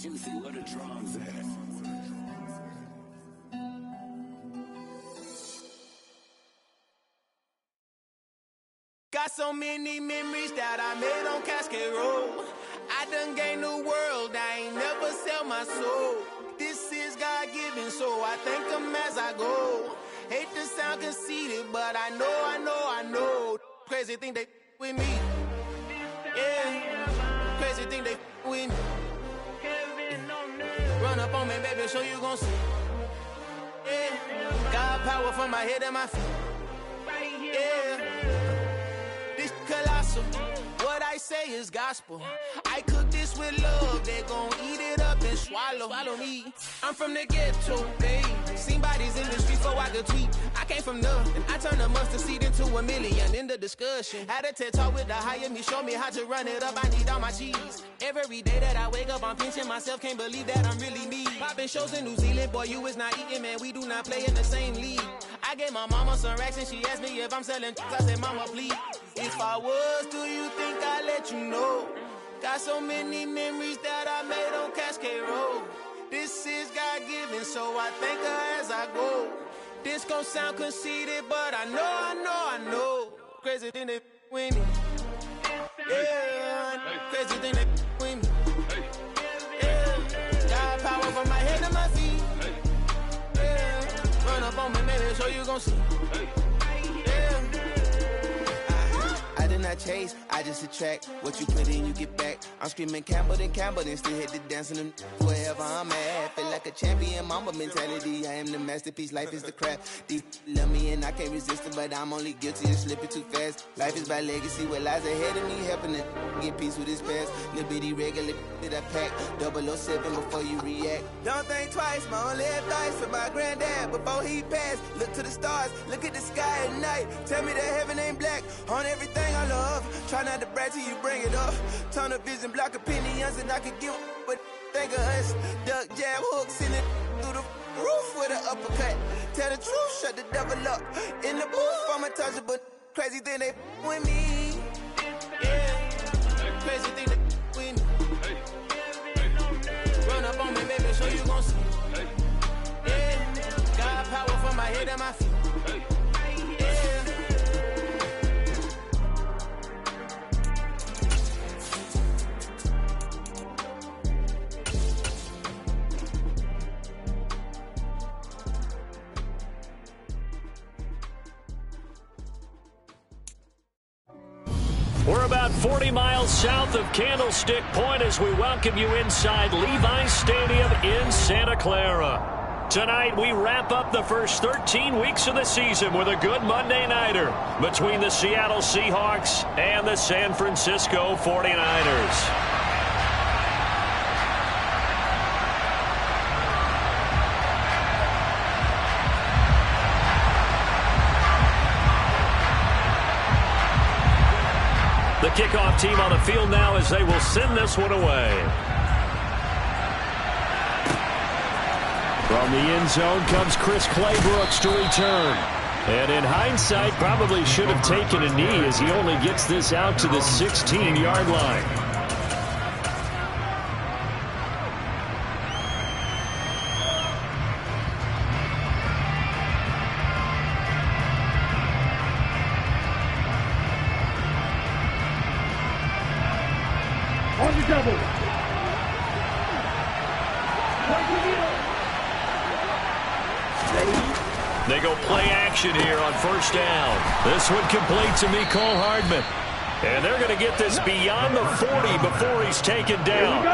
Juicy, where the drums at? Got so many memories that I made on Cascade Road. I done gained the world, I ain't never sell my soul. This is God-given, so I thank him as I go. Hate to sound conceited, but I know. Crazy thing they with me. Yeah, crazy thing they with me. Run up on me, baby, so you gon' see. Yeah, got power from my head and my feet. Yeah, this colossal. What I say is gospel. I cook this with love, they gon' eat it up and swallow. Follow me. I'm from the ghetto, baby. Seen bodies in the street before I could tweet. I came from nothing. I turned a mustard seed into a million in the discussion. Had a TED talk with the higher me, show me how to run it up. I need all my cheese. Every day that I wake up, I'm pinching myself. Can't believe that I'm really me. Popping shows in New Zealand, boy, you is not eating, man. We do not play in the same league. I gave my mama some racks and she asked me if I'm selling. I said, mama, please. If I was, do you think I'd let you know? Got so many memories that I made on Cascade Road. This is God-given, so I thank her as I go. This gon' sound conceited, but I know. Crazy thing they with me. Yeah, crazy thing they with me. Yeah, got power from my head to my feet. Yeah, run up on me, baby, so you gon' see. I did not chase, I just attract. What you put in, you get back. I'm screaming Campbell, then still hit the dance and them wherever I'm at. Feel like a champion, mama mentality. I am the masterpiece, life is the crap. Deep love me and I can't resist it, but I'm only guilty of slipping too fast. Life is by legacy, what lies ahead of me, helping to get peace with his past. Little bitty regular that I pack, 007 before you react. Don't think twice, my only advice for my granddad before he passed. Look to the stars, look at the sky at night. Tell me that heaven ain't black on everything I love. Try not to brag till you bring it up. Tunnel vision, block opinions, and I could give but think of us. Duck jab hooks in it through the roof with an uppercut. Tell the truth, shut the devil up. In the booth, I'm untouchable. Crazy thing they with me. Yeah, crazy thing they with me. Run up on me, baby, so you gon' see. Yeah, got power from my head and my feet. We're about 40 miles south of Candlestick Point as we welcome you inside Levi's Stadium in Santa Clara. Tonight, we wrap up the first 13 weeks of the season with a good Monday nighter between the Seattle Seahawks and the San Francisco 49ers. The kickoff team on the field now as they will send this one away. From the end zone comes Chris Claybrooks to return. And in hindsight, probably should have taken a knee as he only gets this out to the 16-yard line. They go play action here on first down. This one complete to Mecole Hardman. And they're going to get this beyond the 40 before he's taken down.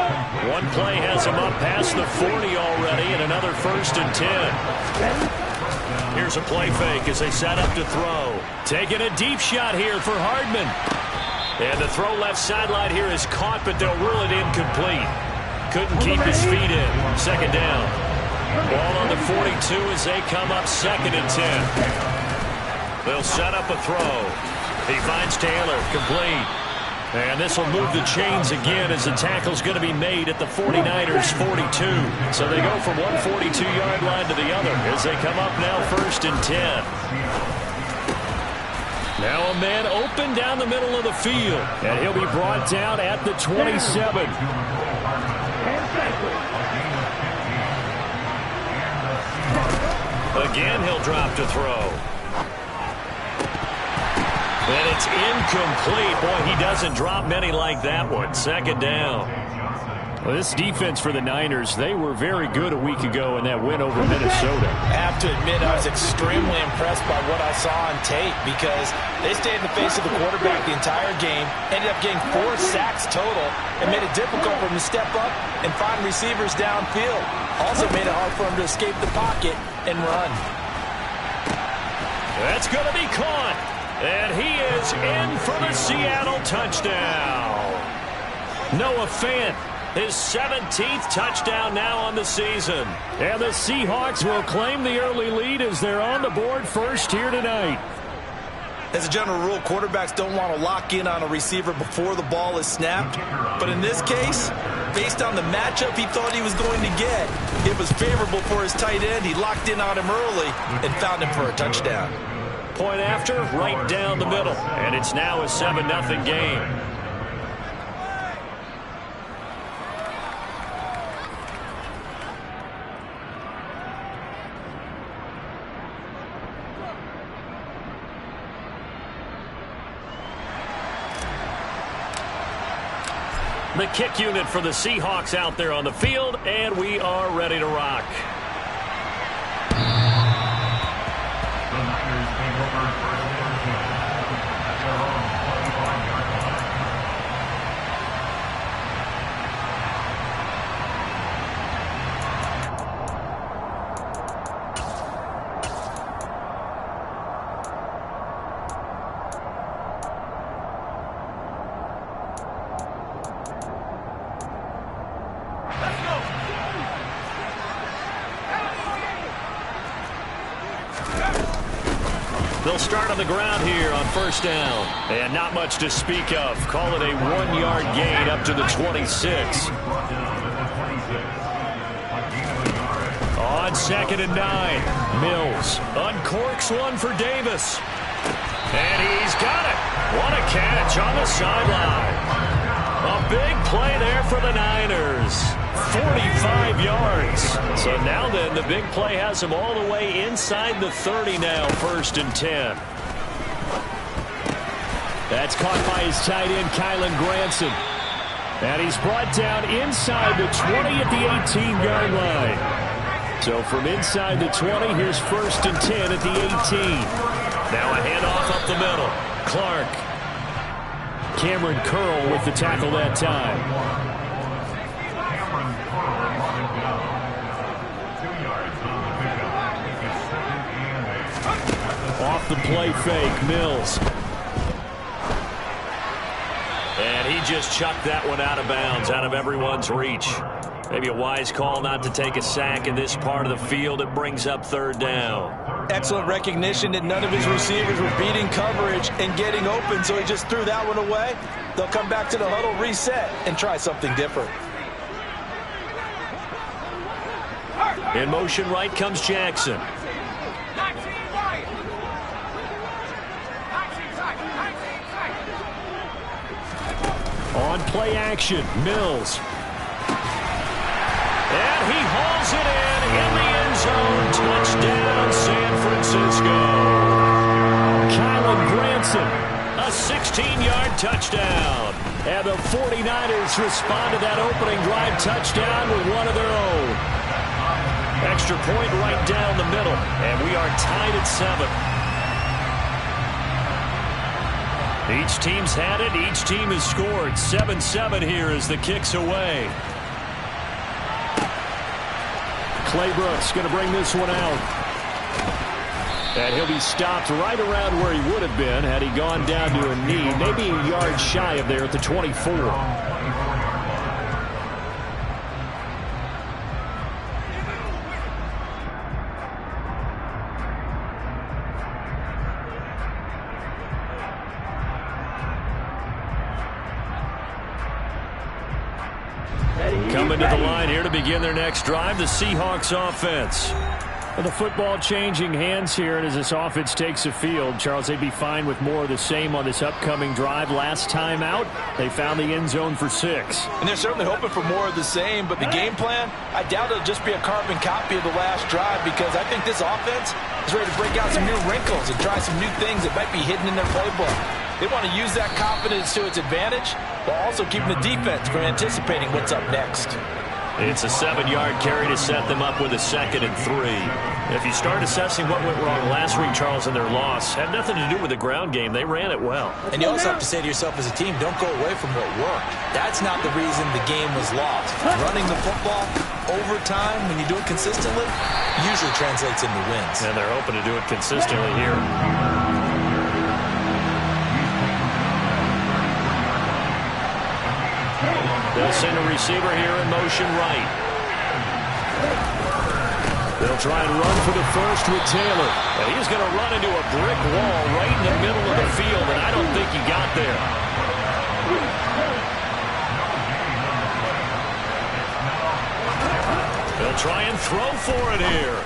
One play has him up past the 40 already, and another 1st and 10. Here's a play fake as they set up to throw. Taking a deep shot here for Hardman. And the throw left sideline here is caught, but they'll rule it incomplete. Couldn't keep his feet in. Second down. Ball on the 42 as they come up 2nd and 10. They'll set up a throw. He finds Taylor, complete. And this will move the chains again as the tackle's going to be made at the 49ers 42. So they go from one 42-yard line to the other as they come up now 1st and 10. Now a man open down the middle of the field, and he'll be brought down at the 27. Again, he'll drop to throw. And it's incomplete. Boy, he doesn't drop many like that one. Second down. Well, this defense for the Niners, they were very good a week ago in that win over Minnesota. I have to admit, I was extremely impressed by what I saw on tape because they stayed in the face of the quarterback the entire game, ended up getting 4 sacks total, and made it difficult for him to step up and find receivers downfield. Also made it hard for him to escape the pocket and run. That's going to be caught. And he is in for the Seattle touchdown. Noah Fant, his 17th touchdown now on the season. And the Seahawks will claim the early lead as they're on the board first here tonight. As a general rule, quarterbacks don't want to lock in on a receiver before the ball is snapped. But in this case, based on the matchup he thought he was going to get, it was favorable for his tight end. He locked in on him early and found him for a touchdown. Point after, right down the middle. And it's now a 7-0 game. The kick unit for the Seahawks out there on the field, and we are ready to rock. They'll start on the ground here on first down. And not much to speak of. Call it a 1-yard gain up to the 26. On 2nd and 9, Mills uncorks one for Davis. And he's got it. What a catch on the sideline. A big play there for the Niners. 45 yards. So now then, the big play has him all the way inside the 30 now, 1st and 10. That's caught by his tight end, Kylen Granson. And he's brought down inside the 20 at the 18-yard line. So from inside the 20, here's 1st and 10 at the 18. Now a handoff up the middle. Clark. Cameron Curl with the tackle that time. Off the play fake, Mills. And he just chucked that one out of bounds, out of everyone's reach. Maybe a wise call not to take a sack in this part of the field. It brings up 3rd down. Excellent recognition that none of his receivers were beating coverage and getting open, so he just threw that one away. They'll come back to the huddle, reset, and try something different. In motion right comes Jackson. On play action, Mills. And he hauls it in the end zone. Touchdown, San Francisco. Kylen Granson, a 16-yard touchdown. And the 49ers respond to that opening drive touchdown with one of their own. Extra point right down the middle. And we are tied at 7. Each team's had it. Each team has scored. 7-7 here as the kick's away. Clay Brooks going to bring this one out. And he'll be stopped right around where he would have been had he gone down to a knee. Maybe a yard shy of there at the 24. Coming to the line here to begin their next drive, the Seahawks offense. Well, the football changing hands here, and as this offense takes the field, Charles, they'd be fine with more of the same on this upcoming drive. Last time out, they found the end zone for 6. And they're certainly hoping for more of the same, but the game plan, I doubt it'll just be a carbon copy of the last drive, because I think this offense is ready to break out some new wrinkles and try some new things that might be hidden in their playbook. They want to use that confidence to its advantage, while also keeping the defense from anticipating what's up next. It's a 7-yard carry to set them up with a 2nd and 3. If you start assessing what went wrong last week, Charles, in their loss, had nothing to do with the ground game. They ran it well. And you also have to say to yourself as a team, don't go away from what worked. That's not the reason the game was lost. Running the football over time, when you do it consistently, usually translates into wins. And they're hoping to do it consistently here. They'll send a receiver here in motion right. They'll try and run for the first with Taylor. And he's going to run into a brick wall right in the middle of the field, and I don't think he got there. They'll try and throw for it here.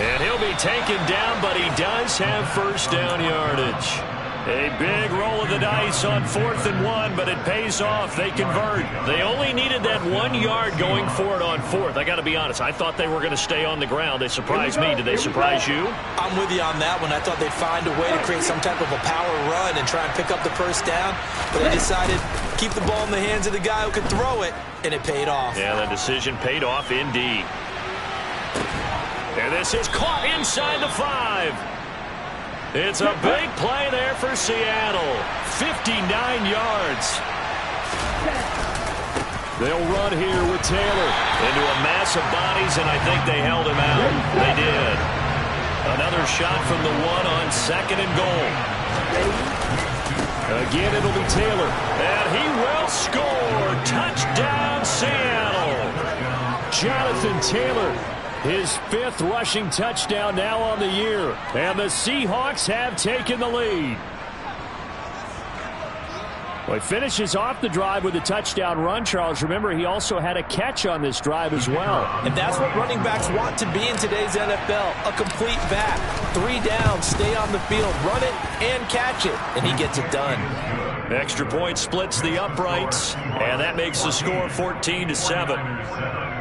And he'll be taken down, but he does have first down yardage. A big roll of the dice on 4th and 1, but it pays off. They convert. They only needed that 1 yard going for it on 4th. I got to be honest. I thought they were going to stay on the ground. They surprised me. Did they surprise you? I'm with you on that one. I thought they'd find a way to create some type of a power run and try and pick up the first down, but they decided to keep the ball in the hands of the guy who could throw it, and it paid off. Yeah, the decision paid off indeed. And this is caught inside the 5. It's a big play there for Seattle. 59 yards. They'll run here with Taylor into a mass of bodies, and I think they held him out. They did. Another shot from the 1 on 2nd and goal. Again, it'll be Taylor. And he will score. Touchdown, Seattle. Jonathan Taylor. His 5th rushing touchdown now on the year. And the Seahawks have taken the lead. Well, he finishes off the drive with a touchdown run, Charles. Remember, he also had a catch on this drive as well. And that's what running backs want to be in today's NFL. A complete back. 3 downs, stay on the field, run it, and catch it. And he gets it done. Extra point splits the uprights. And that makes the score 14-7.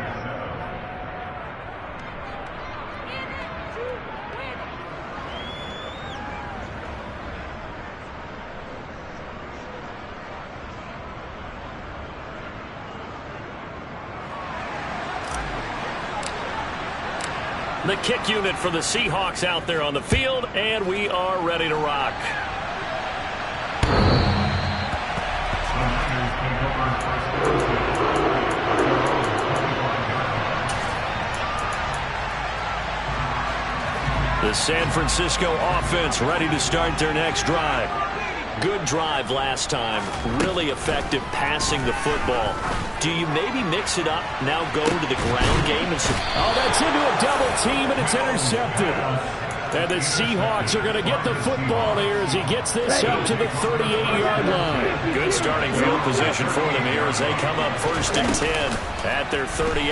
The kick unit for the Seahawks out there on the field, and we are ready to rock. The San Francisco offense ready to start their next drive. Good drive last time. Really effective passing the football. Do you maybe mix it up, now go to the ground game? Oh, that's into a double team, and it's intercepted. And the Seahawks are going to get the football here as he gets this up to the 38-yard line. Good starting field position for them here as they come up 1st and 10 at their 38.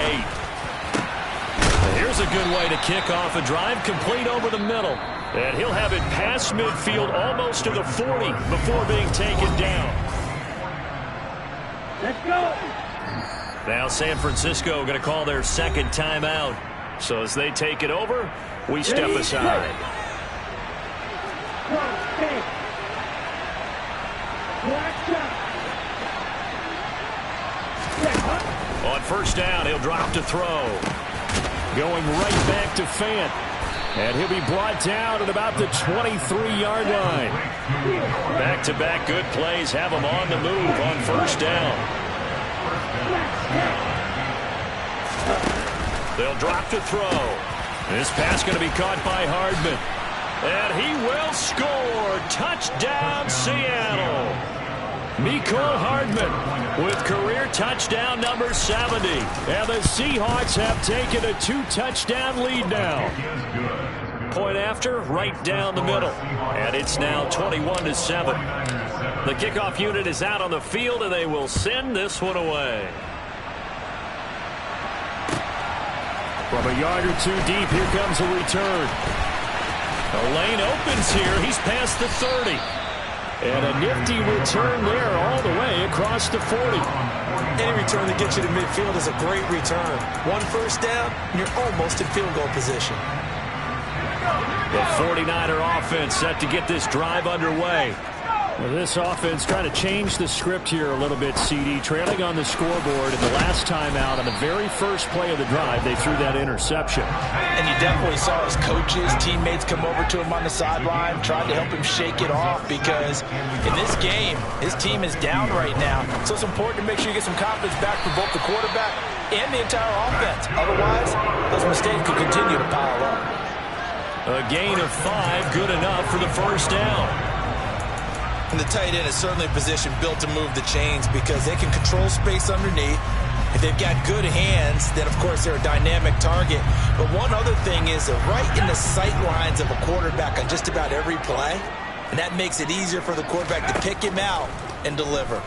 Here's a good way to kick off a drive, complete over the middle. And he'll have it past midfield almost to the 40 before being taken down. Let's go. Now San Francisco going to call their 2nd timeout. So as they take it over, we step aside. On 1st down, he'll drop to throw. Going right back to Fant. And he'll be brought down at about the 23-yard line. Back-to-back good plays have him on the move on 1st down. They'll drop to throw. This pass going to be caught by Hardman. And he will score. Touchdown, Seattle. Mecole Hardman with career touchdown number 70. And the Seahawks have taken a 2-touchdown lead now. Point after, right down the middle. And it's now 21-7. The kickoff unit is out on the field, and they will send this one away. From a yard or two deep, here comes a return. The lane opens here. He's past the 30. And a nifty return there all the way across the 40. Any return that gets you to midfield is a great return. One first down, and you're almost in field goal position. The 49er offense set to get this drive underway. Well, this offense trying to change the script here a little bit, CD. Trailing on the scoreboard, and the last time out on the very first play of the drive, they threw that interception. And you definitely saw his coaches, teammates come over to him on the sideline, tried to help him shake it off because in this game, his team is down right now. So it's important to make sure you get some confidence back for both the quarterback and the entire offense. Otherwise, those mistakes could continue to pile up. A gain of 5, good enough for the first down. And the tight end is certainly a position built to move the chains because they can control space underneath. If they've got good hands, then, of course, they're a dynamic target. But one other thing is they're right in the sight lines of a quarterback on just about every play, and that makes it easier for the quarterback to pick him out and deliver.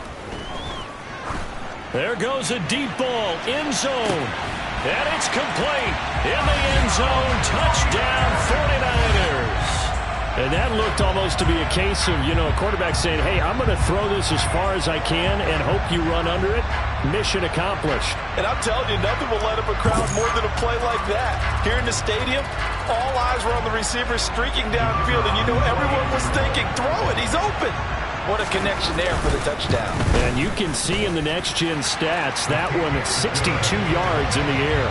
There goes a deep ball, end zone, and it's complete. In the end zone, touchdown 49ers. And that looked almost to be a case of, a quarterback saying, hey, I'm going to throw this as far as I can and hope you run under it. Mission accomplished. And I'm telling you, nothing will light up a crowd more than a play like that. Here in the stadium, all eyes were on the receiver streaking downfield, and everyone was thinking, throw it, he's open. What a connection there for the touchdown. And you can see in the next-gen stats, that one at 62 yards in the air.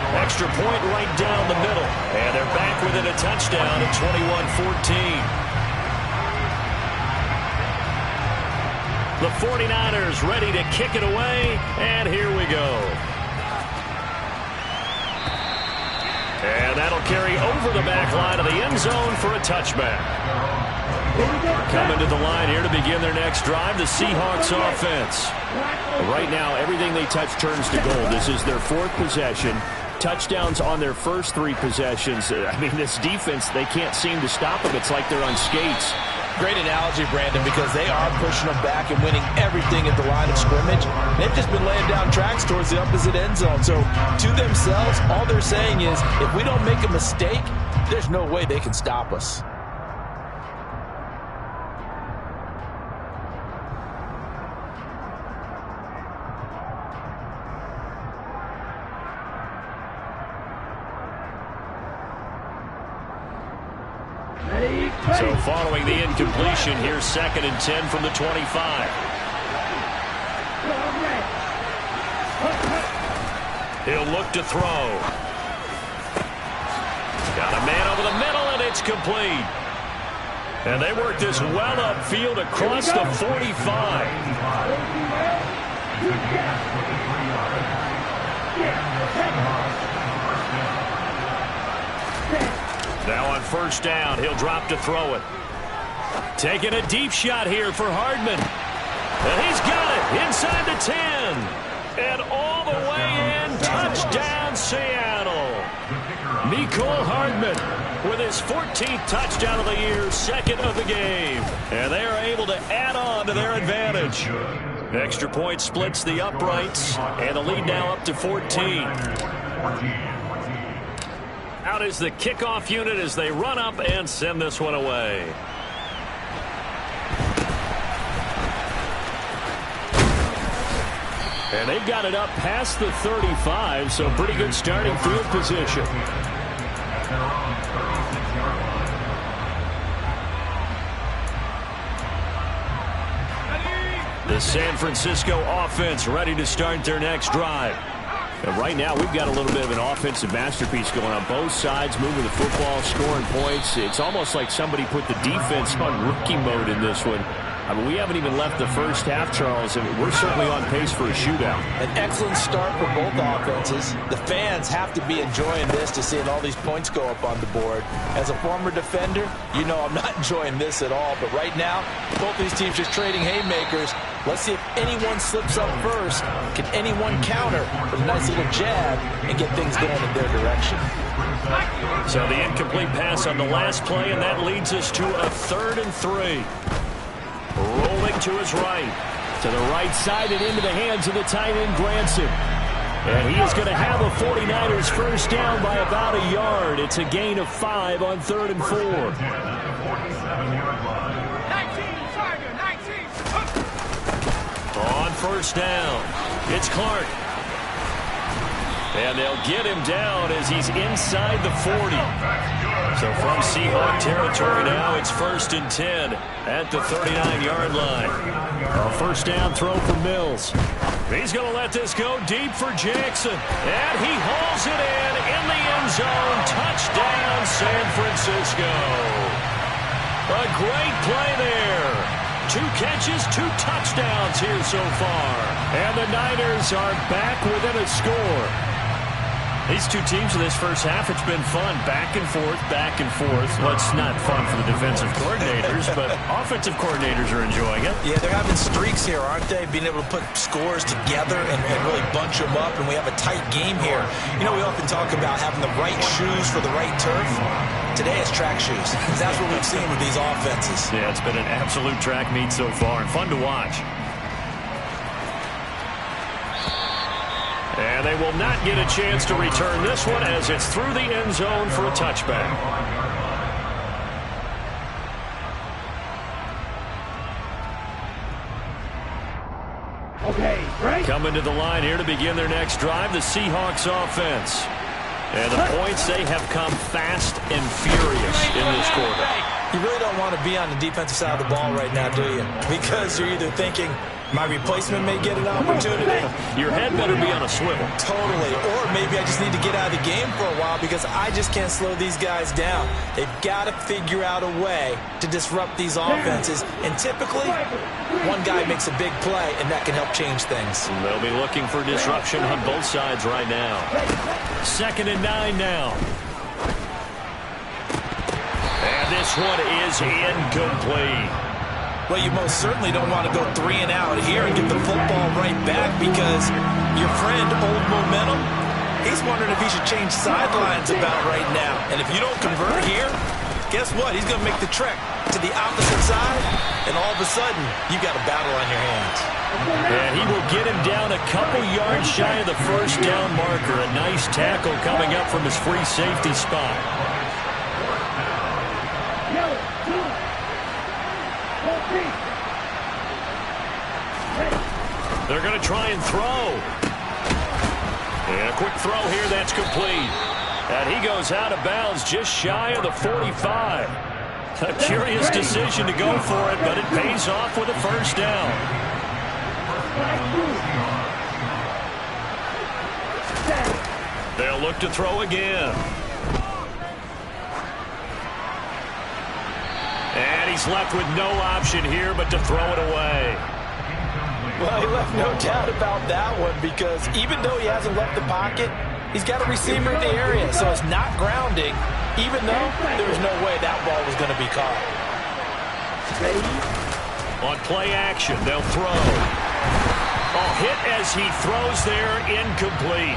Extra point right down the middle. And they're back within a touchdown at 21-14. The 49ers ready to kick it away. And here we go. And that'll carry over the back line of the end zone for a touchback. Coming to the line here to begin their next drive, the Seahawks offense. Right now, everything they touch turns to gold. This is their 4th possession. Touchdowns on their first 3 possessions. I mean, this defense, they can't seem to stop them. It's like they're on skates. Great analogy, Brandon, because they are pushing them back and winning everything at the line of scrimmage. They've just been laying down tracks towards the opposite end zone. So to themselves, all they're saying is, if we don't make a mistake, there's no way they can stop us. So following the incompletion, here's 2nd and 10 from the 25. He'll look to throw. Got a man over the middle, and it's complete. And they work this well upfield across the 45. Now on first down, he'll drop to throw it. Taking a deep shot here for Hardman. And he's got it inside the 10. And all the way in, touchdown Seattle. Mecole Hardman with his 14th touchdown of the year, 2nd of the game. And they are able to add on to their advantage. Extra point splits the uprights, and the lead now up to 14. Out is the kickoff unit as they run up and send this one away. And they've got it up past the 35, so pretty good starting field position. The San Francisco offense ready to start their next drive. And right now, we've got a little bit of an offensive masterpiece going on both sides, moving the football, scoring points. It's almost like somebody put the defense on rookie mode in this one. I mean, we haven't even left the first half, Charles, and we're certainly on pace for a shootout. An excellent start for both offenses. The fans have to be enjoying this to seeing all these points go up on the board. As a former defender, I'm not enjoying this at all. But right now, both these teams just trading haymakers. Let's see if anyone slips up first. Can anyone counter with a nice little jab and get things going in their direction? So the incomplete pass on the last play, and that leads us to a 3rd and 3. Rolling to his right. To the right side and into the hands of the tight end, Granson. And he is going to have a 49ers first down by about a yard. It's a gain of 5 on 3rd and 4. On first down, it's Clark. And they'll get him down as he's inside the 40. So from Seahawk territory now, it's 1st and 10 at the 39-yard line. A first down throw for Mills. He's going to let this go deep for Jackson. And he hauls it in the end zone. Touchdown, San Francisco. A great play there. 2 catches, 2 touchdowns here so far. And the Niners are back within a score. These two teams in this first half, it's been fun. Back and forth, back and forth. Well, it's not fun for the defensive coordinators, but offensive coordinators are enjoying it. Yeah, they're having streaks here, aren't they? Being able to put scores together and really bunch them up, and we have a tight game here. You know, we often talk about having the right shoes for the right turf. Today it's track shoes. That's what we've seen with these offenses. Yeah, it's been an absolute track meet so far, and fun to watch. And they will not get a chance to return this one as it's through the end zone for a touchback. Okay, right. Coming to the line here to begin their next drive, the Seahawks offense. And the points, they have come fast and furious in this quarter. You really don't want to be on the defensive side of the ball right now, do you? Because you're either thinking, my replacement may get an opportunity. Your head better be on a swivel. Totally. Or maybe I just need to get out of the game for a while because I just can't slow these guys down. They've got to figure out a way to disrupt these offenses. And typically, one guy makes a big play, and that can help change things. And they'll be looking for disruption on both sides right now. 2nd and 9 now. And this one is incomplete. Well, you most certainly don't want to go 3 and out here and get the football right back because your friend, Old Momentum, he's wondering if he should change sidelines about right now. And if you don't convert here, guess what? He's going to make the trek to the opposite side, and all of a sudden, you've got a battle on your hands. And he will get him down a couple yards shy of the first down marker. A nice tackle coming up from his free safety spot. They're going to try and throw. And a quick throw here that's complete. And he goes out of bounds just shy of the 45. A curious decision to go for it, but it pays off with a first down. They'll look to throw again. And he's left with no option here but to throw it away. Well, he left no doubt about that one because even though he hasn't left the pocket, he's got a receiver in the area, so it's not grounding, even though there was no way that ball was going to be caught. On play action, they'll throw. Oh, hit as he throws there, incomplete.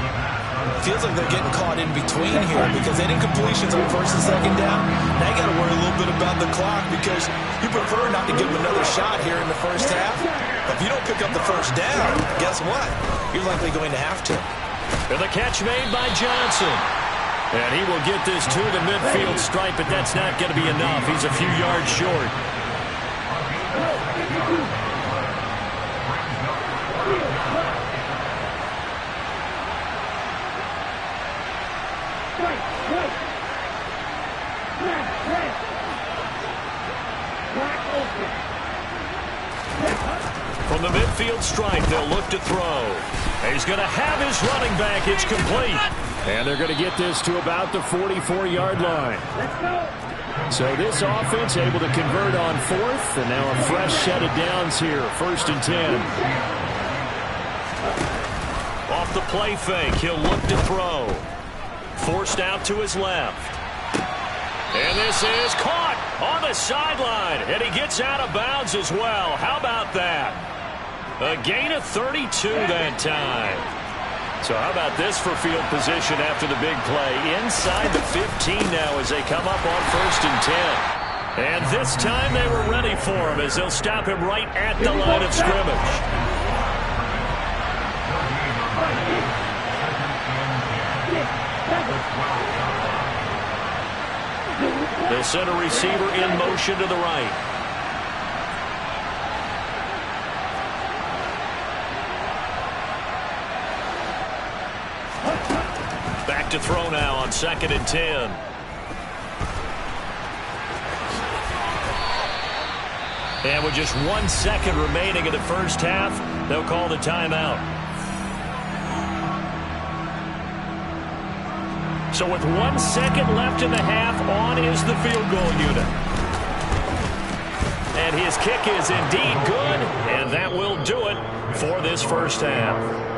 Feels like they're getting caught in between here because they didn't completions on 1st and 2nd down. Now you got to worry a little bit about the clock because you prefer not to give them another shot here in the first half. But if you don't pick up the first down, guess what? You're likely going to have to. And the catch made by Johnson. And he will get this to the midfield stripe, but that's not going to be enough. He's a few yards short. From the midfield stripe, they'll look to throw. He's going to have his running back. It's complete. And they're going to get this to about the 44-yard line. So this offense able to convert on 4th, and now a fresh set of downs here, 1st and 10. Off the play fake, he'll look to throw. Forced out to his left. And this is caught on the sideline, and he gets out of bounds as well. How about that? A gain of 32 that time. So how about this for field position after the big play? Inside the 15 now as they come up on 1st and 10. And this time they were ready for him as they'll stop him right at the line of scrimmage. They send a receiver in motion to the right. Back to throw now on 2nd and 10. And with just 1 second remaining in the first half, they'll call the timeout. So with 1 second left in the half, on is the field goal unit. And his kick is indeed good, and that will do it for this first half.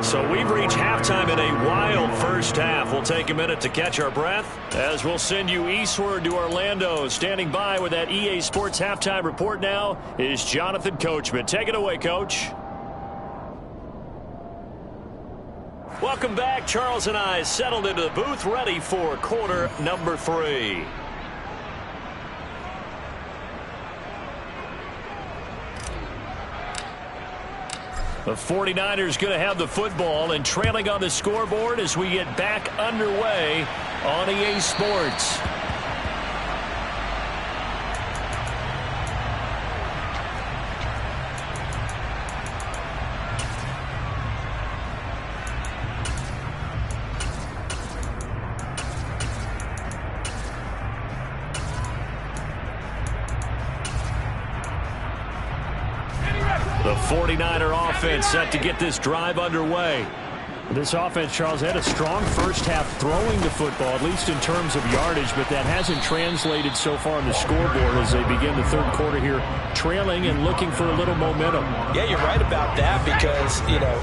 So we've reached halftime in a wild first half. We'll take a minute to catch our breath as we'll send you eastward to Orlando. Standing by with that EA Sports halftime report now is Jonathan Coachman. Take it away, Coach. Welcome back. Charles and I settled into the booth, ready for quarter number 3. The 49ers going to have the football and trailing on the scoreboard as we get back underway on EA Sports. The 49er offense set to get this drive underway. This offense, Charles, had a strong first half throwing the football, at least in terms of yardage, but that hasn't translated so far on the scoreboard as they begin the third quarter here, trailing and looking for a little momentum. Yeah, you're right about that because,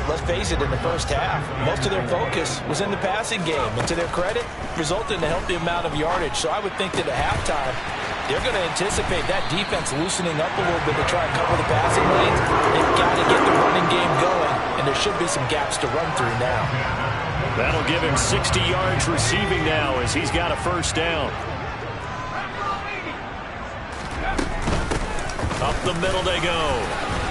let's face it, in the first half, most of their focus was in the passing game. And to their credit, resulted in a healthy amount of yardage. So I would think that at halftime, they're going to anticipate that defense loosening up a little bit to try and cover the passing lanes. They've got to get the running game going, and there should be some gaps to run through now. That'll give him 60 yards receiving now as he's got a first down. Up the middle they go.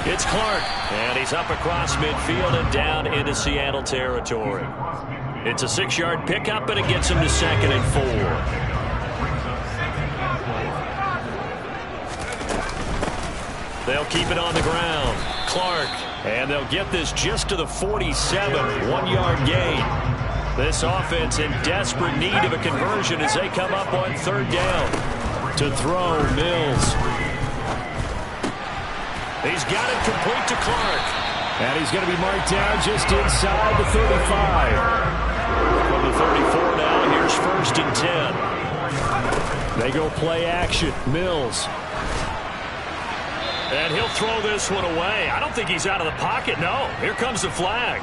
It's Clark, and he's up across midfield and down into Seattle territory. It's a 6-yard pickup, and it gets him to 2nd and 4. They'll keep it on the ground. Clark, and they'll get this just to the 47, 1-yard gain. This offense in desperate need of a conversion as they come up on 3rd down. To throw, Mills. He's got it complete to Clark. And he's going to be marked down just inside the 35. From the 34 now, here's 1st and 10. They go play action. Mills. And he'll throw this one away. I don't think he's out of the pocket. No, here comes the flag.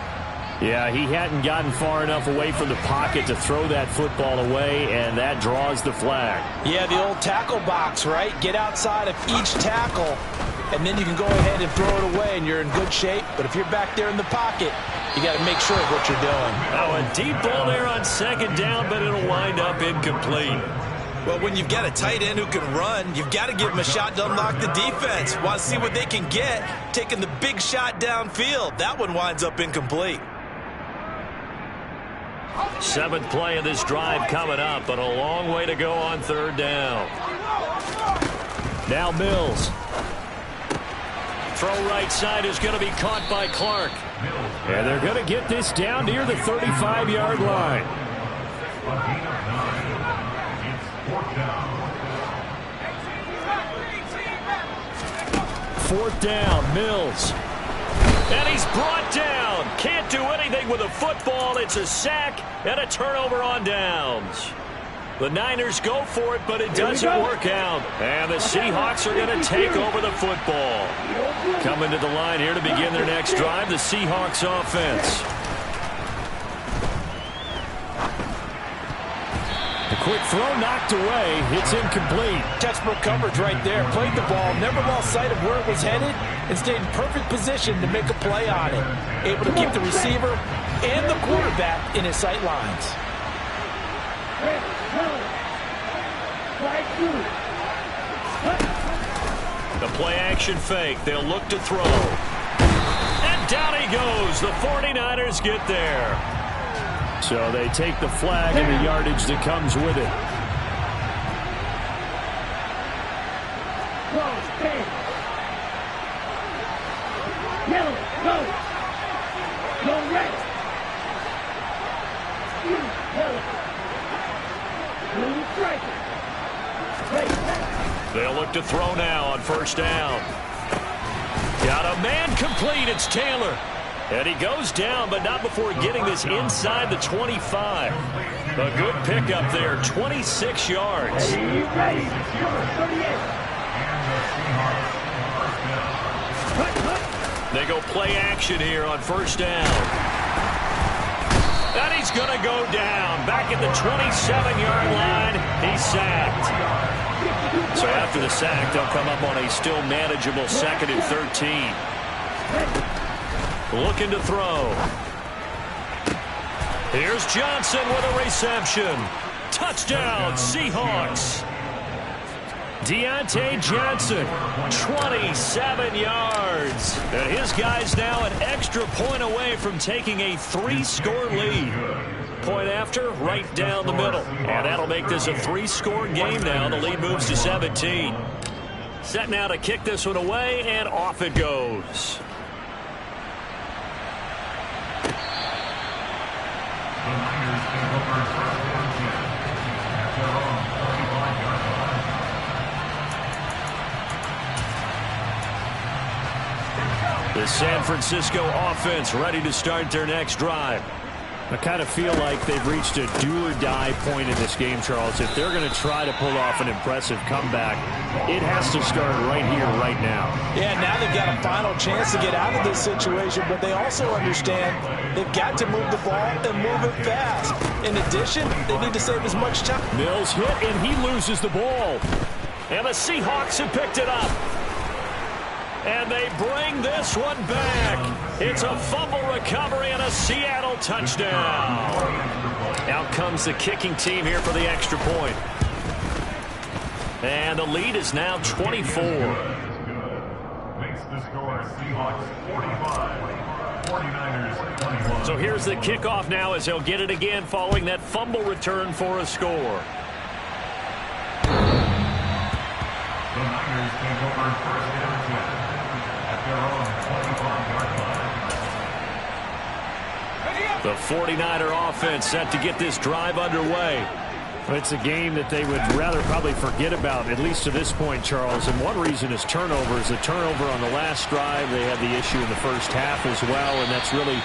Yeah, he hadn't gotten far enough away from the pocket to throw that football away, and that draws the flag. Yeah, the old tackle box, right? Get outside of each tackle, and then you can go ahead and throw it away, and you're in good shape. But if you're back there in the pocket, you got to make sure of what you're doing. Oh, a deep ball there on 2nd down, but it'll wind up incomplete. Well, when you've got a tight end who can run, you've got to give him a shot to unlock the defense. Want to see what they can get, taking the big shot downfield. That one winds up incomplete. 7th play of this drive coming up, but a long way to go on 3rd down. Now Mills. Throw right side is going to be caught by Clark. And they're going to get this down near the 35-yard line. 4th down, Mills. And he's brought down. Can't do anything with a football. It's a sack and a turnover on downs. The Niners go for it, but it doesn't work out. And the Seahawks are going to take over the football. Coming to the line here to begin their next drive, the Seahawks offense. The quick throw knocked away. It's incomplete. Textbook coverage right there. Played the ball, never lost sight of where it was headed, and stayed in perfect position to make a play on it. Able to keep the receiver and the quarterback in his sight lines. The play action fake. They'll look to throw. And down he goes. The 49ers get there. So they take the flag and the yardage that comes with it. They'll look to throw now on first down. Got a man complete. It's Taylor. And he goes down, but not before getting this inside the 25. A good pickup there, 26 yards. They go play action here on first down. And he's going to go down. Back at the 27-yard line, he's sacked. So after the sack, they'll come up on a still manageable 2nd and 13. Looking to throw. Here's Johnson with a reception. Touchdown, Seahawks. Deontay Johnson, 27 yards. And his guy's now an extra point away from taking a 3-score lead. Point after, right down the middle. And that'll make this a 3-score game now. The lead moves to 17. Set now to kick this one away, and off it goes. The San Francisco offense ready to start their next drive. I kind of feel like they've reached a do-or-die point in this game, Charles. If they're going to try to pull off an impressive comeback, it has to start right here, right now. Yeah, now they've got a final chance to get out of this situation, but they also understand they've got to move the ball and move it fast. In addition, they need to save as much time. Mills hit, and he loses the ball. And the Seahawks have picked it up. And they bring this one back. It's a fumble recovery and a Seattle touchdown. Out comes the kicking team here for the extra point. And the lead is now 24. Makes the score Seahawks 45, 49ers 21. So here's the kickoff now as they'll get it again following that fumble return for a score. The Niners take over first down 10. The 49er offense set to get this drive underway. It's a game that they would rather probably forget about, at least to this point, Charles. And one reason is turnovers. The turnover on the last drive, they had the issue in the first half as well, and that's really,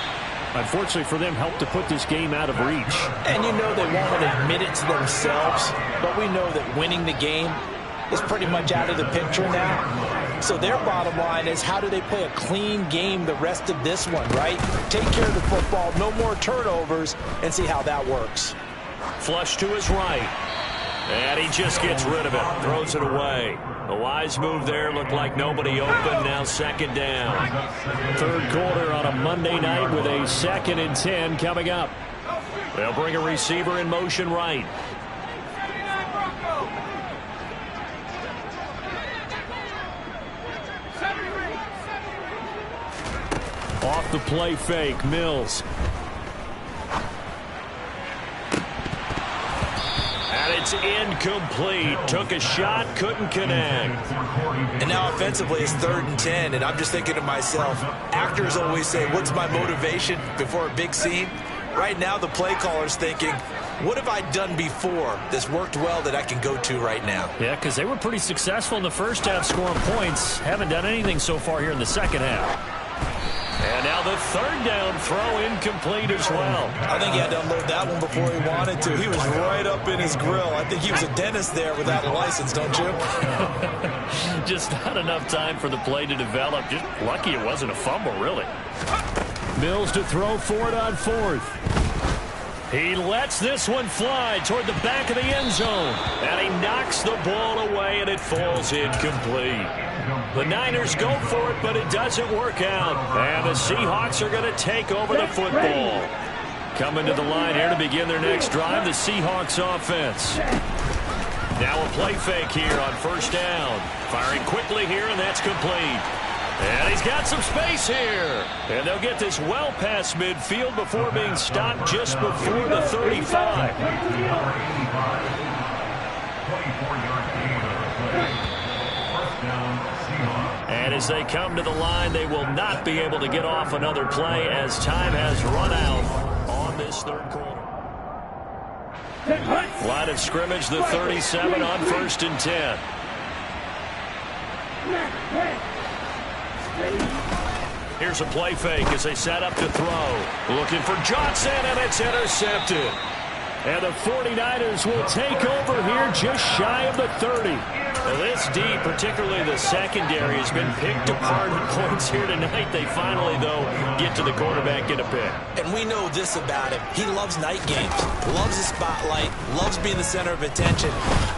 unfortunately for them, helped to put this game out of reach. And you know they won't admit it to themselves, but we know that winning the game is pretty much out of the picture now. So their bottom line is, how do they play a clean game the rest of this one, right? Take care of the football, no more turnovers, and see how that works. Flush to his right. And he just gets rid of it. Throws it away. A wise move there. Looked like nobody open. Now 2nd down. 3rd quarter on a Monday night with a 2nd and 10 coming up. They'll bring a receiver in motion right. Off the play fake, Mills. And it's incomplete. Took a shot, couldn't connect. And now offensively it's 3rd and 10, and I'm just thinking to myself, actors always say, what's my motivation before a big scene? Right now the play caller's thinking, what have I done before that's worked well that I can go to right now? Yeah, because they were pretty successful in the first half scoring points. Haven't done anything so far here in the second half. And now the 3rd down throw incomplete as well. I think he had to unload that one before he wanted to. He was right up in his grill. I think he was a dentist there without a license, don't you? Just not enough time for the play to develop. Just lucky it wasn't a fumble, really. Mills to throw for it on 4th. He lets this one fly toward the back of the end zone. And he knocks the ball away, and it falls incomplete. The Niners go for it, but it doesn't work out. And the Seahawks are going to take over the football. Coming to the line here to begin their next drive, the Seahawks offense. Now a play fake here on first down. Firing quickly here, and that's complete. And he's got some space here. And they'll get this well past midfield before being stopped just before the 35. And as they come to the line, they will not be able to get off another play as time has run out on this third quarter. Line of scrimmage, the 37 on 1st and 10. Here's a play fake as they set up to throw. Looking for Johnson, and it's intercepted. And the 49ers will take over here just shy of the 30. Well, this D, particularly the secondary, has been picked apart at points here tonight. They finally, though, get to the quarterback in a pick. And we know this about him. He loves night games, loves the spotlight, loves being the center of attention.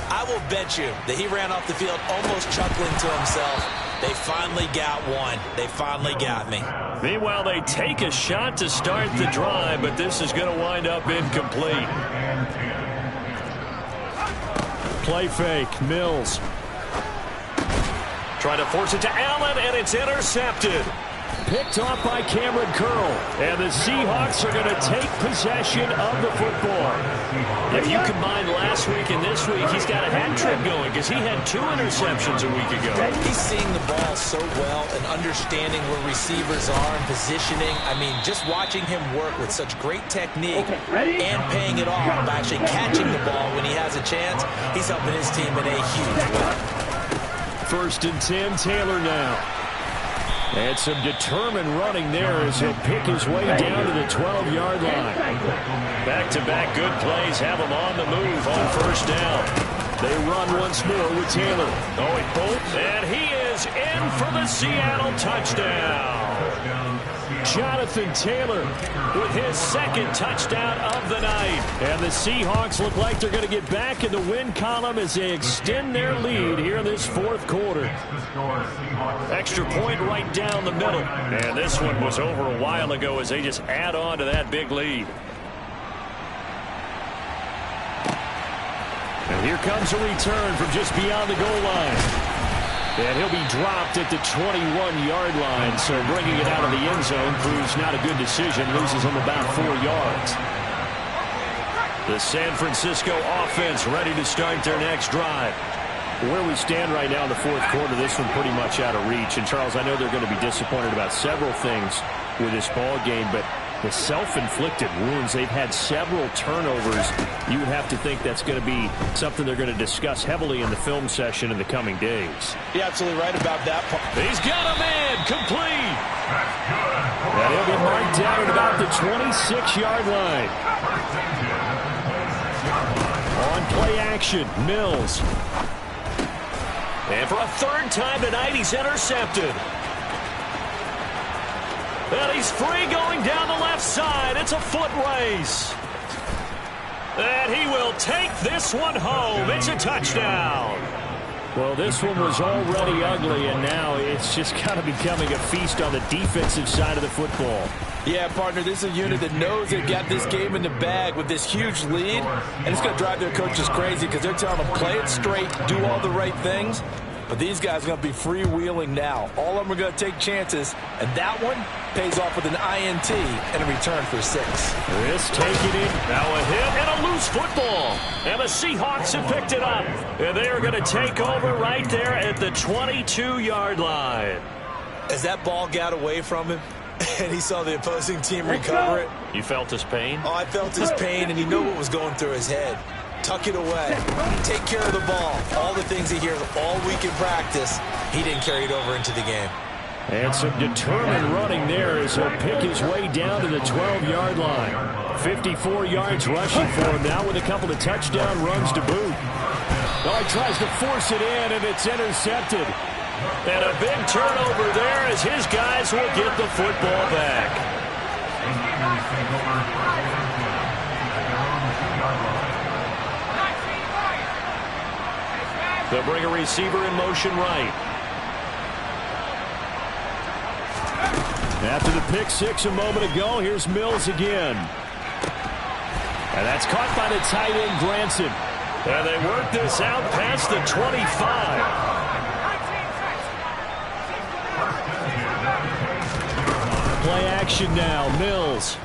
I will bet you that he ran off the field almost chuckling to himself. They finally got one. They finally got me. Meanwhile, they take a shot to start the drive, but this is going to wind up incomplete. Play fake, Mills. Trying to force it to Allen, and it's intercepted. Picked off by Cameron Curl. And the Seahawks are going to take possession of the football. If you combine last week and this week, he's got a hat trick going because he had 2 interceptions a week ago. He's seeing the ball so well and understanding where receivers are and positioning. I mean, just watching him work with such great technique and paying it off by actually catching the ball when he has a chance, he's helping his team in a huge way. 1st and 10, Taylor now. And some determined running there as he'll pick his way down to the 12-yard line. Back-to-back good plays have him on the move on 1st down. They run once more with Taylor. Going bolt, and he is in for the Seattle touchdown. Jonathan Taylor with his 2nd touchdown of the night. And the Seahawks look like they're going to get back in the win column as they extend their lead here in this 4th quarter. Extra point right down the middle. And this one was over a while ago as they just add on to that big lead. And here comes a return from just beyond the goal line. And he'll be dropped at the 21-yard line, so bringing it out of the end zone proves not a good decision. Loses him about 4 yards. The San Francisco offense ready to start their next drive. Where we stand right now in the 4th quarter, this one pretty much out of reach. And, Charles, I know they're going to be disappointed about several things with this ball game, but the self-inflicted wounds, they've had several turnovers. You would have to think that's going to be something they're going to discuss heavily in the film session in the coming days. You're absolutely right about that part. He's got a man complete. And he'll be marked down at about the 26-yard line. On play action, Mills. And for a 3rd time tonight, he's intercepted. And he's free going down the left side. It's a foot race. And he will take this one home. It's a touchdown. Well, this one was already ugly, and now it's just kind of becoming a feast on the defensive side of the football. Yeah, partner, this is a unit that knows they've got this game in the bag with this huge lead, and it's going to drive their coaches crazy because they're telling them play it straight, do all the right things. But these guys are going to be freewheeling now. All of them are going to take chances, and that one pays off with an INT and a return for 6. This taking it. Now a hit and a loose football. And the Seahawks have picked it up. And they are going to take over right there at the 22-yard line. As that ball got away from him, and he saw the opposing team recover it. You felt his pain? Oh, I felt his pain, and you know what was going through his head. Tuck it away. Take care of the ball. All the things he hears all week in practice, he didn't carry it over into the game. And some determined running there as he'll pick his way down to the 12-yard line. 54 yards rushing for him now with a couple of touchdown runs to boot. Oh, he tries to force it in, and it's intercepted. And a big turnover there as his guys will get the football back. They'll bring a receiver in motion right. After the pick six a moment ago, here's Mills again. And that's caught by the tight end, Granson. And they work this out past the 25. action now. Mills.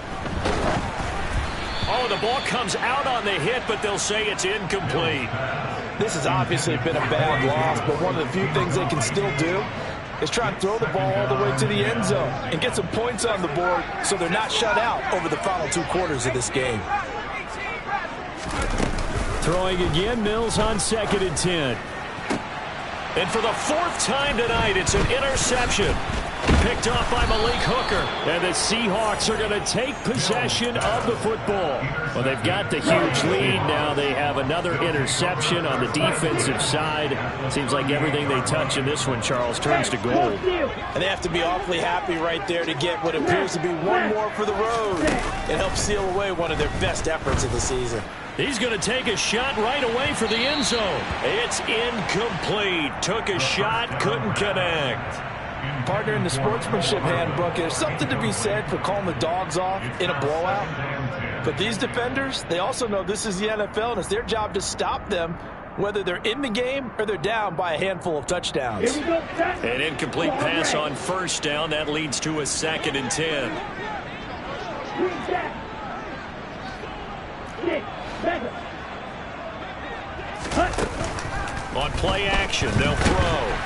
Oh, the ball comes out on the hit, but they'll say it's incomplete. This has obviously been a bad loss, but one of the few things they can still do is try and throw the ball all the way to the end zone and get some points on the board so they're not shut out over the final 2 quarters of this game. Throwing again, Mills on 2nd and 10. And for the 4th time tonight, it's an interception. Picked off by Malik Hooker. And the Seahawks are going to take possession of the football. Well, they've got the huge lead. Now they have another interception on the defensive side. Seems like everything they touch in this one, Charles, turns to gold. And they have to be awfully happy right there to get what appears to be one more for the road and help seal away one of their best efforts of the season. He's going to take a shot right away for the end zone. It's incomplete. Took a shot, couldn't connect. Partner, in the sportsmanship handbook, there's something to be said for calling the dogs off in a blowout. But these defenders, they also know this is the NFL, and it's their job to stop them, whether they're in the game or they're down by a handful of touchdowns. An incomplete pass on 1st down. That leads to a 2nd and 10. On play action, they'll throw.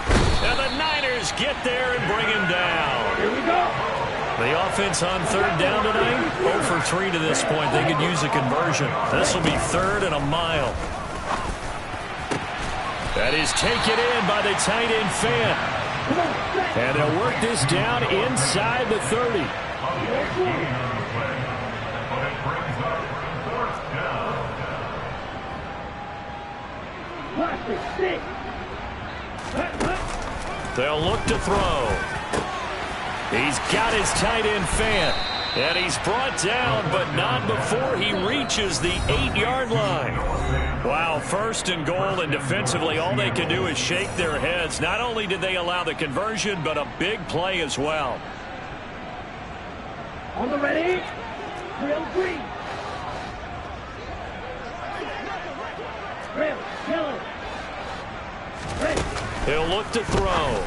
And the Niners get there and bring him down. Here we go. The offense on 3rd down tonight, 0 for 3 to this point. They could use a conversion. This will be 3rd and a mile. That is taken in by the tight end Fant. And they'll work this down inside the 30. They'll look to throw. He's got his tight end Fant. And he's brought down, but not before he reaches the 8-yard line. Wow, 1st and goal, and defensively all they can do is shake their heads. Not only did they allow the conversion, but a big play as well. On the ready, drill 3. Drill, yellow. Ready. He'll look to throw.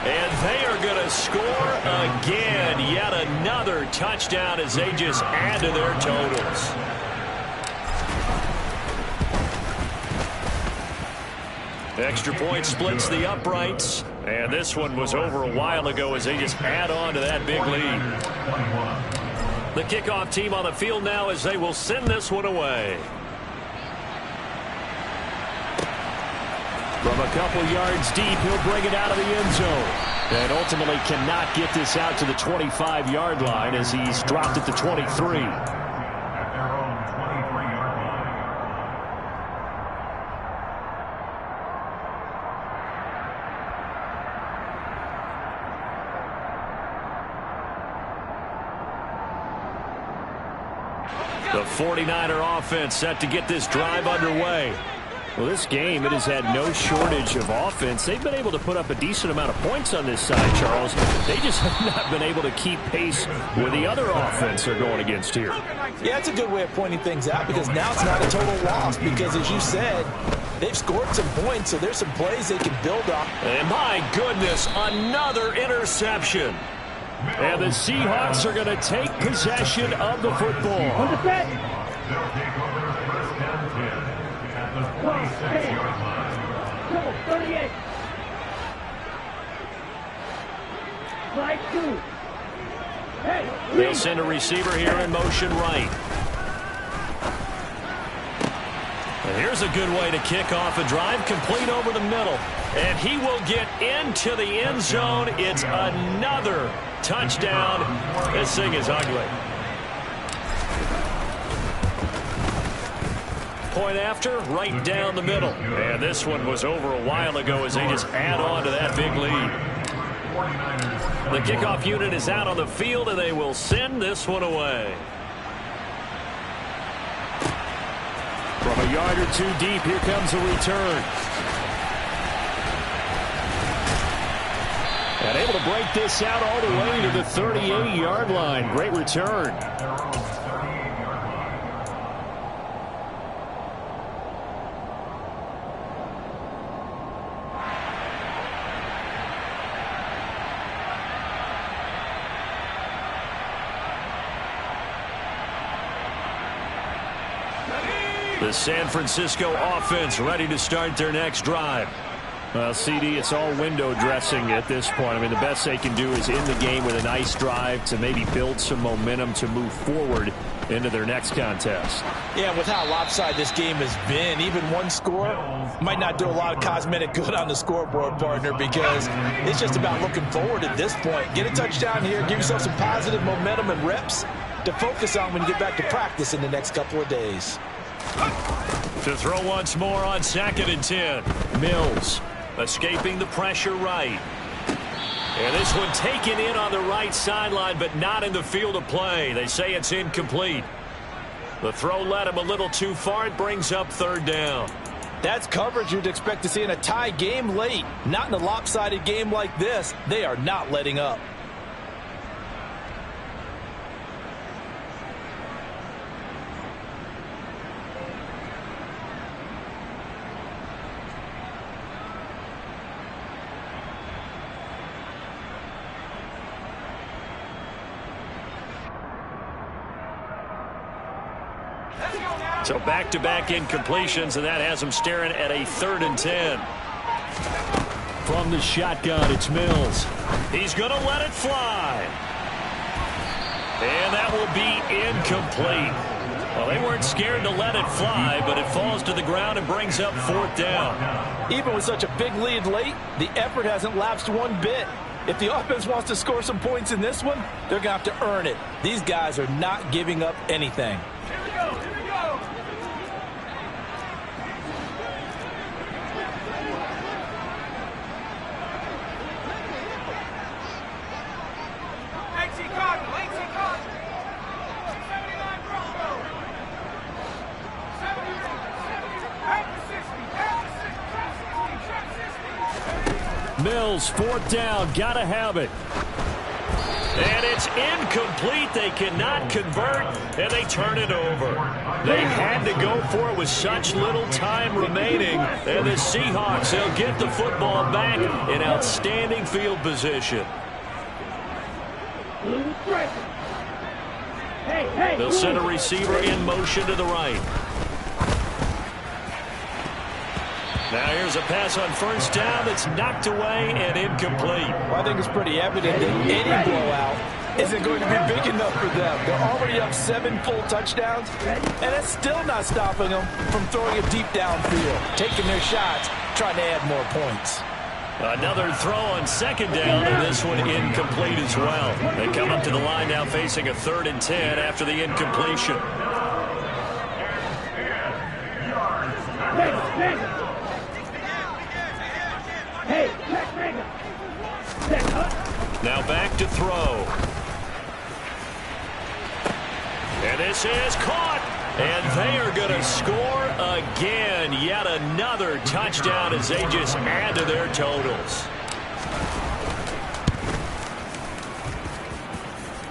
And they are going to score again. Yet another touchdown as they just add to their totals. Extra point splits the uprights. And this one was over a while ago as they just add on to that big lead. The kickoff team on the field now as they will send this one away. From a couple yards deep, he'll bring it out of the end zone. And ultimately cannot get this out to the 25-yard line as he's dropped at the 23. At their own 23-yard line. The 49er offense set to get this drive underway. Well, this game, it has had no shortage of offense. They've been able to put up a decent amount of points on this side, Charles. They just have not been able to keep pace with the other offense they're going against here. Yeah, it's a good way of pointing things out because now it's not a total loss because, as you said, they've scored some points, so there's some plays they can build on. And my goodness, another interception. And the Seahawks are going to take possession of the football. On the set. They'll take over 1st and 10 at the 26-yard line. Double 38. Slide 2. Hey, They'll send a receiver here in motion right. And here's a good way to kick off a drive, complete over the middle. And he will get into the end zone. It's another touchdown. This thing is ugly. Point after, right down the middle. And this one was over a while ago as they just add on to that big lead. The kickoff unit is out on the field, and they will send this one away. From a yard or two deep, here comes a return. And able to break this out all the way to the 38-yard line. Great return. The San Francisco offense ready to start their next drive. Well, CD, it's all window dressing at this point. I mean, the best they can do is in the game with a nice drive to maybe build some momentum to move forward into their next contest. Yeah, with how lopsided this game has been, even one score might not do a lot of cosmetic good on the scoreboard, partner, because it's just about looking forward at this point. Get a touchdown here, give yourself some positive momentum and reps to focus on when you get back to practice in the next couple of days. To throw once more on 2nd and 10. Mills escaping the pressure right. And this one taken in on the right sideline, but not in the field of play. They say it's incomplete. The throw led him a little too far. It brings up 3rd down. That's coverage you'd expect to see in a tie game late. Not in a lopsided game like this. They are not letting up. So back-to-back incompletions, and that has him staring at a 3rd and 10. From the shotgun, it's Mills. He's going to let it fly. And that will be incomplete. Well, they weren't scared to let it fly, but it falls to the ground and brings up 4th down. Even with such a big lead late, the effort hasn't lapsed one bit. If the offense wants to score some points in this one, they're going to have to earn it. These guys are not giving up anything. Mills, 4th down, gotta have it. And it's incomplete. They cannot convert, and they turn it over. They had to go for it with such little time remaining. And the Seahawks, they'll get the football back in outstanding field position. They'll send a receiver in motion to the right. Now here's a pass on 1st down that's knocked away and incomplete. Well, I think it's pretty evident that any blowout isn't going to be big enough for them. They're already up 7 full touchdowns, and it's still not stopping them from throwing it deep downfield, taking their shots, trying to add more points. Another throw on 2nd down, and this one incomplete as well. They come up to the line now facing a 3rd and 10 after the incompletion. Now back to throw. And this is caught. And they are going to score again. Yet another touchdown as they just add to their totals.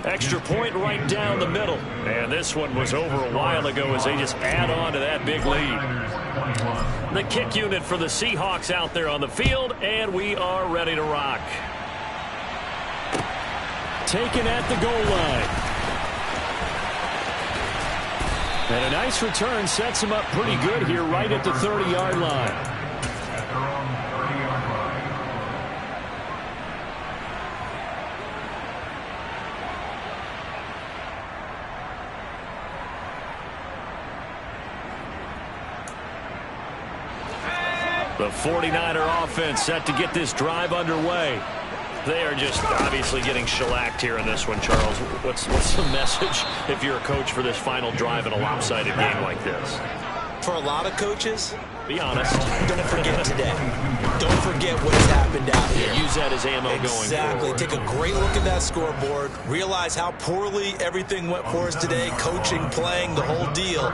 Extra point right down the middle. And this one was over a while ago as they just add on to that big lead. The kick unit for the Seahawks out there on the field, and we are ready to rock. Taken at the goal line. And a nice return sets him up pretty good here right at the 30-yard line. The 49er offense set to get this drive underway. They are just obviously getting shellacked here in this one, Charles. What's the message if you're a coach for this final drive in a lopsided game like this? For a lot of coaches, be honest. Don't forget today. Don't forget what's happened out here. Use that as ammo going forward. Take a great look at that scoreboard. Realize how poorly everything went for us today. Coaching, playing, the whole deal.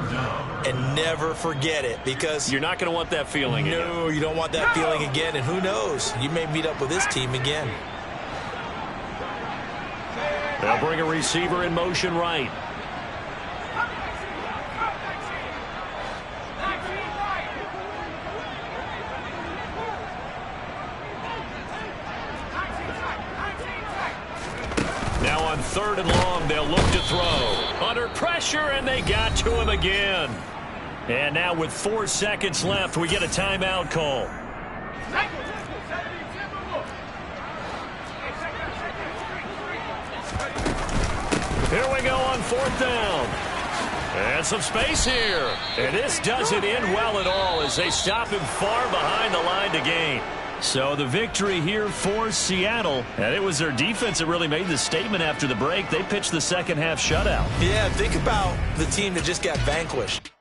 And never forget it, because you're not going to want that feeling again. No, you don't want that feeling again. And who knows? You may meet up with this team again. They'll bring a receiver in motion right. Now on 3rd and long, they'll look to throw. Under pressure, and they got to him again. And now with 4 seconds left, we get a timeout call. Here we go on 4th down. And some space here. And this doesn't end well at all as they stop him far behind the line to gain. So the victory here for Seattle. And it was their defense that really made the statement after the break. They pitched the second half shutout. Yeah, think about the team that just got vanquished.